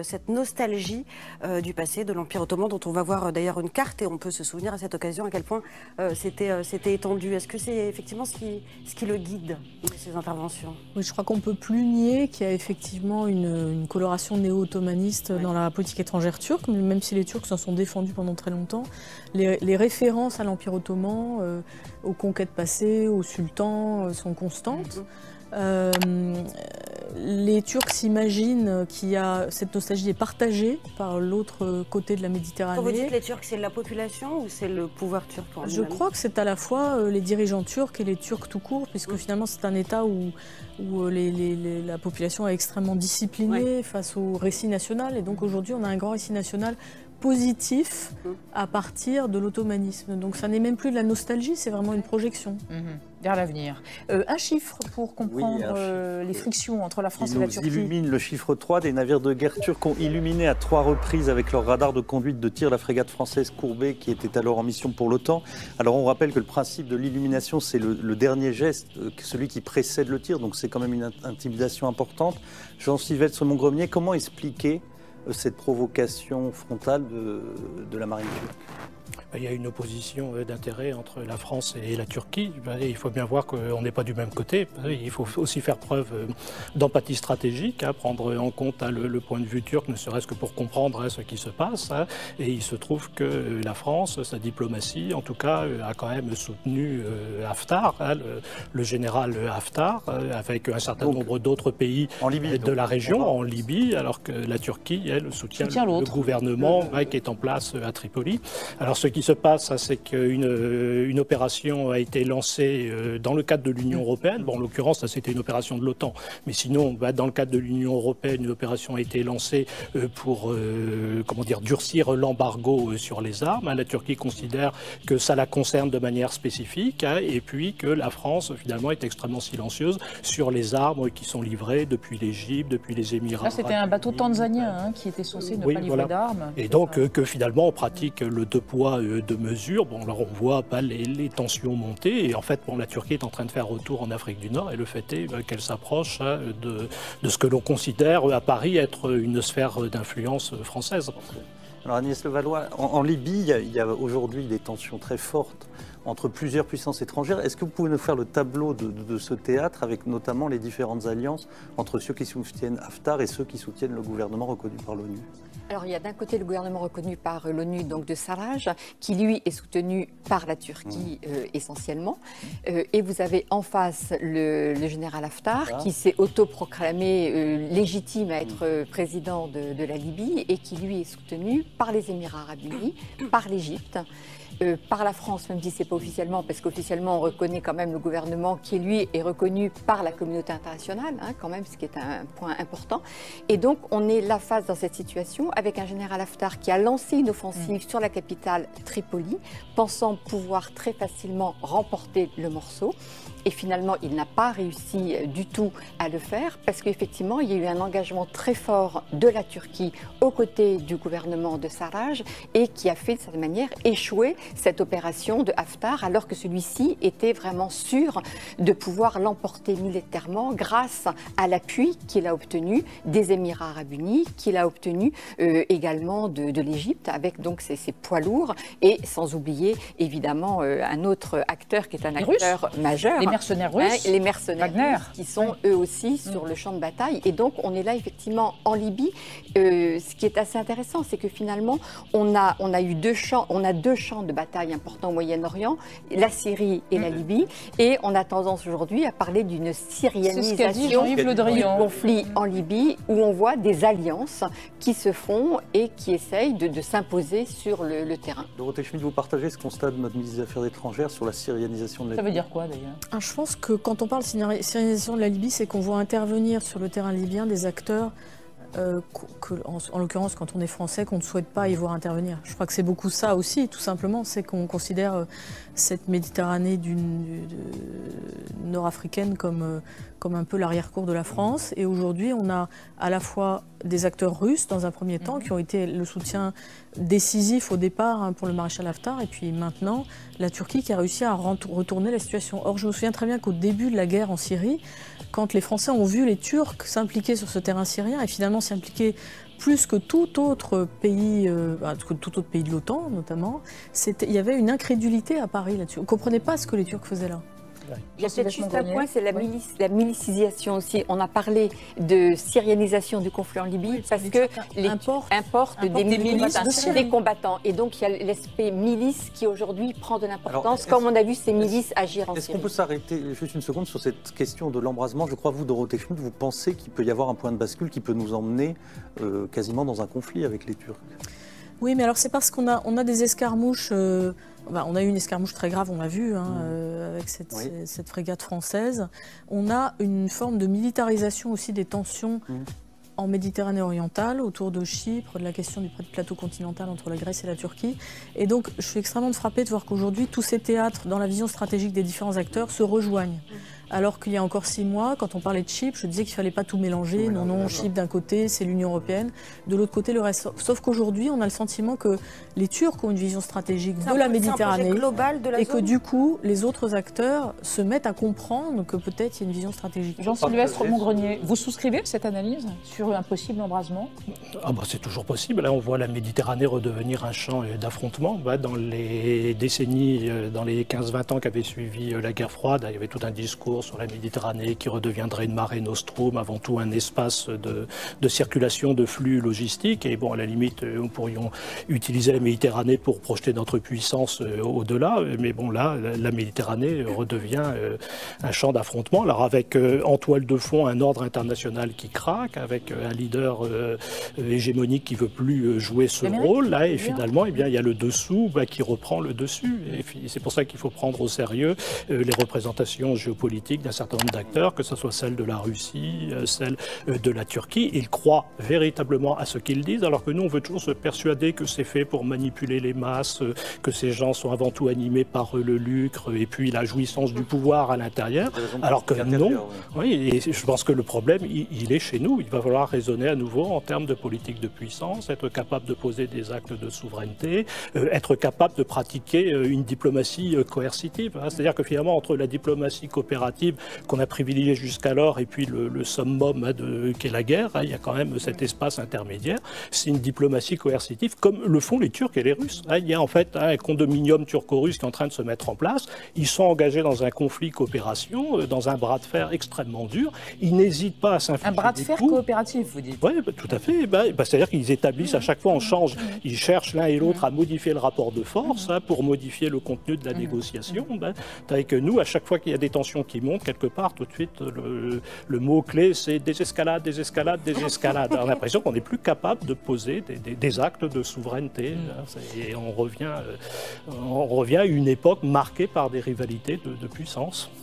cette nostalgie du passé, de l'Empire ottoman, dont on va voir d'ailleurs une carte et on peut se souvenir à cette occasion à quel point c'était étendu. Est-ce que c'est effectivement ce qui le guide dans ces interventions? Oui, je crois qu'on ne peut plus nier qu'il y a effectivement une coloration néo-ottomaniste dans la politique étrangère turque, même si les Turcs s'en sont défendus pendant très longtemps. Les références à l'Empire ottoman, aux conquêtes passées, aux sultans sont constantes. Les Turcs s'imaginent qu'il y a cette nostalgie est partagée par l'autre côté de la Méditerranée. Quand vous dites les Turcs, c'est la population ou c'est le pouvoir turc? Je crois que c'est à la fois les dirigeants turcs et les Turcs tout court, puisque finalement c'est un État où la population est extrêmement disciplinée face au récit national. Et donc aujourd'hui, on a un grand récit national positif à partir de l'ottomanisme. Donc ça n'est même plus de la nostalgie, c'est vraiment une projection. Vers l'avenir. Un chiffre pour comprendre les frictions entre la France et la Turquie. Il illumine le chiffre 3. Des navires de guerre turcs ont illuminé à 3 reprises avec leur radar de conduite de tir la frégate française Courbet qui était alors en mission pour l'OTAN. Alors on rappelle que le principe de l'illumination, c'est le dernier geste, celui qui précède le tir, donc c'est quand même une intimidation importante. Jean-Sylvestre Montgremier, comment expliquer cette provocation frontale de la marine turque? Il y a une opposition d'intérêts entre la France et la Turquie. Il faut bien voir qu'on n'est pas du même côté. Il faut aussi faire preuve d'empathie stratégique, prendre en compte le point de vue turc, ne serait-ce que pour comprendre ce qui se passe. Et il se trouve que la France, sa diplomatie, en tout cas, a quand même soutenu Haftar, le général Haftar, avec un certain nombre d'autres pays de la région, en Libye, alors que la Turquie, elle, soutient le gouvernement qui est en place à Tripoli. Alors ce qui se passe, c'est qu'une opération a été lancée dans le cadre de l'Union européenne. Bon, en l'occurrence, c'était une opération de l'OTAN. Mais sinon, dans le cadre de l'Union européenne, une opération a été lancée pour durcir l'embargo sur les armes. La Turquie considère que ça la concerne de manière spécifique et puis que la France, finalement, est extrêmement silencieuse sur les armes qui sont livrées depuis l'Égypte, depuis les Émirats. Là, c'était un bateau tanzanien qui était censé ne pas livrer d'armes. Et donc, que finalement, on pratique le deux poids, deux mesures. Bon, alors on voit les tensions monter et en fait, la Turquie est en train de faire retour en Afrique du Nord et le fait est qu'elle s'approche de ce que l'on considère à Paris être une sphère d'influence française. Alors Agnès Levallois, en Libye, il y a aujourd'hui des tensions très fortes entre plusieurs puissances étrangères. Est-ce que vous pouvez nous faire le tableau de ce théâtre avec notamment les différentes alliances entre ceux qui soutiennent Haftar et ceux qui soutiennent le gouvernement reconnu par l'ONU? Alors il y a d'un côté le gouvernement reconnu par l'ONU, donc de Sarraj, qui lui est soutenu par la Turquie essentiellement. Et vous avez en face le général Haftar, qui s'est autoproclamé légitime à être président de la Libye et qui lui est soutenu par les Émirats arabes unis, par l'Égypte. Par la France, même si ce n'est pas officiellement, parce qu'officiellement on reconnaît quand même le gouvernement qui lui est reconnu par la communauté internationale, quand même, ce qui est un point important. Et donc on est là face dans cette situation avec un général Haftar qui a lancé une offensive sur la capitale Tripoli, pensant pouvoir très facilement remporter le morceau. Et finalement, il n'a pas réussi du tout à le faire parce qu'effectivement, il y a eu un engagement très fort de la Turquie aux côtés du gouvernement de Sarraj et qui a fait de cette manière échouer cette opération de Haftar alors que celui-ci était vraiment sûr de pouvoir l'emporter militairement grâce à l'appui qu'il a obtenu des Émirats arabes unis, qu'il a obtenu également de l'Égypte avec donc ses poids lourds et sans oublier évidemment un autre acteur qui est un acteur majeur. Les mercenaires russes, les mercenaires Wagner, qui sont eux aussi sur le champ de bataille. Et donc, on est là effectivement en Libye. Ce qui est assez intéressant, c'est que finalement, on a eu deux champs de bataille importants au Moyen-Orient, la Syrie et la Libye. Et on a tendance aujourd'hui à parler d'une syrianisation du conflit en Libye, où on voit des alliances qui se font et qui essayent de s'imposer sur le terrain. Dorothée Schmitt, vous partagez ce constat de notre ministre des Affaires étrangères sur la syrianisation de la Libye? Ça veut dire quoi d'ailleurs? Je pense que quand on parle de syrianisation de la Libye, c'est qu'on voit intervenir sur le terrain libyen des acteurs en l'occurrence, quand on est français, qu'on ne souhaite pas y voir intervenir. Je crois que c'est beaucoup ça aussi, tout simplement, c'est qu'on considère cette Méditerranée nord-africaine comme un peu l'arrière-cour de la France. Et aujourd'hui, on a à la fois des acteurs russes, dans un premier temps, qui ont été le soutien décisif au départ pour le maréchal Haftar, et puis maintenant, la Turquie qui a réussi à retourner la situation. Or, je me souviens très bien qu'au début de la guerre en Syrie, quand les Français ont vu les Turcs s'impliquer sur ce terrain syrien et finalement s'impliquer plus que tout autre pays de l'OTAN notamment, il y avait une incrédulité à Paris là-dessus. On ne comprenait pas ce que les Turcs faisaient là. Il y a peut-être juste un point, c'est la milicisation aussi. On a parlé de syrianisation du conflit en Libye parce que les importent des combattants. Et donc il y a l'aspect milice qui aujourd'hui prend de l'importance, comme on a vu ces milices agir en Syrie. Est-ce qu'on peut s'arrêter juste une seconde sur cette question de l'embrasement? Je crois, vous, Dorothée Schmitt, vous pensez qu'il peut y avoir un point de bascule qui peut nous emmener quasiment dans un conflit avec les Turcs? Oui, mais alors c'est parce qu'on a des escarmouches. On a eu une escarmouche très grave, on l'a vu, avec cette frégate française. On a une forme de militarisation aussi des tensions en Méditerranée orientale, autour de Chypre, de la question du plateau continental entre la Grèce et la Turquie. Et donc, je suis extrêmement frappée de voir qu'aujourd'hui, tous ces théâtres, dans la vision stratégique des différents acteurs, se rejoignent. Alors qu'il y a encore 6 mois, quand on parlait de Chypre, je disais qu'il ne fallait pas tout mélanger. Non, Chypre d'un côté, c'est l'Union européenne, de l'autre côté, le reste. Sauf qu'aujourd'hui, on a le sentiment que les Turcs ont une vision stratégique de la Méditerranée et que du coup, les autres acteurs se mettent à comprendre que peut-être il y a une vision stratégique. Jean-Sylvestre Montgrenier, vous souscrivez à cette analyse sur un possible embrasement? C'est toujours possible. Là, on voit la Méditerranée redevenir un champ d'affrontement. Dans les décennies, dans les 15-20 ans qui avaient suivi la guerre froide, il y avait tout un discours sur la Méditerranée qui redeviendrait une mare nostrum, avant tout un espace de circulation, de flux logistiques. Et bon, à la limite, nous pourrions utiliser la Méditerranée pour projeter notre puissance au-delà. Mais bon, là, la Méditerranée redevient un champ d'affrontement. Alors avec en toile de fond un ordre international qui craque, avec un leader hégémonique qui ne veut plus jouer ce rôle-là. Et finalement, il y a le dessous qui reprend le dessus. Et c'est pour ça qu'il faut prendre au sérieux les représentations géopolitiques d'un certain nombre d'acteurs, que ce soit celle de la Russie, celle de la Turquie. Ils croient véritablement à ce qu'ils disent, alors que nous, on veut toujours se persuader que c'est fait pour manipuler les masses, que ces gens sont avant tout animés par le lucre et puis la jouissance du pouvoir à l'intérieur, alors que non. Oui, et je pense que le problème, il est chez nous. Il va falloir raisonner à nouveau en termes de politique de puissance, être capable de poser des actes de souveraineté, être capable de pratiquer une diplomatie coercitive. C'est-à-dire que finalement, entre la diplomatie coopérative qu'on a privilégié jusqu'alors et puis le summum qu'est la guerre, il y a quand même cet espace intermédiaire. C'est une diplomatie coercitive comme le font les Turcs et les Russes. Il y a en fait un condominium turco-russe qui est en train de se mettre en place. Ils sont engagés dans un conflit coopération, dans un bras de fer extrêmement dur. Ils n'hésitent pas à s'infliger. Un bras de fer coopératif, vous dites? Oui, tout à fait. C'est-à-dire qu'ils établissent à chaque fois, on change. Ils cherchent l'un et l'autre à modifier le rapport de force pour modifier le contenu de la négociation. Avec nous, à chaque fois qu'il y a des tensions qui montent, quelque part, tout de suite, le mot-clé, c'est désescalade, désescalade, désescalade. On a l'impression qu'on n'est plus capable de poser des actes de souveraineté. Et on revient à une époque marquée par des rivalités de puissance.